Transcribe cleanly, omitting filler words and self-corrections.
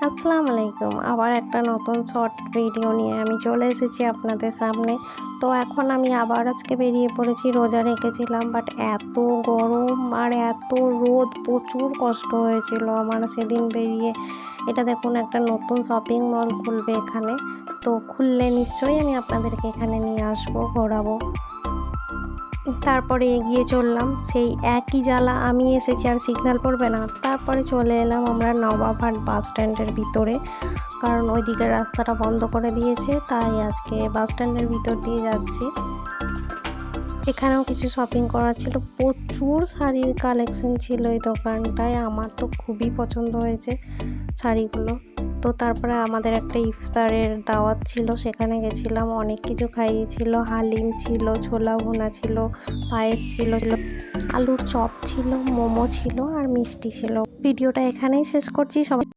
আসসালামু আলাইকুম। আবার একটা নতুন শর্ট ভিডিও নিয়ে আমি চলে এসেছি আপনাদের সামনে। তো এখন আমি আবার আজকে বেরিয়ে পড়েছি। রোজা রেখেছিলাম, বাট এত গরম আর এত রোদ, প্রচুর কষ্ট হয়েছিল আমার সেদিন বেরিয়ে। এটা দেখুন, একটা নতুন শপিং মল খুলবে এখানে। তো খুললে নিশ্চয়ই আমি আপনাদেরকে এখানে নিয়ে আসবো, ঘোরাবো। তারপরে এগিয়ে চললাম, সেই একই জ্বালা, আমি এসেছি আর সিগন্যাল পড়বে না। তারপরে চলে এলাম আমরা নবাবহাট বাস স্ট্যান্ডের ভিতরে, কারণ ওই দিকের রাস্তাটা বন্ধ করে দিয়েছে, তাই আজকে বাস স্ট্যান্ডের ভিতর দিয়ে যাচ্ছি। এখানেও কিছু শপিং করার ছিল, প্রচুর শাড়ির কালেকশন ছিল এই দোকানটায়। আমার তো খুবই পছন্দ হয়েছে শাড়িগুলো। তো তারপরে আমাদের একটা ইফতারের দাওয়াত ছিল, সেখানে গেছিলাম। অনেক কিছু খাইয়েছিল, হালিম ছিল, ছোলা ভুনা ছিল, পায়েস ছিল, আলুর চপ ছিল, মোমো ছিল আর মিষ্টি ছিল। ভিডিওটা এখানেই শেষ করছি। সবাই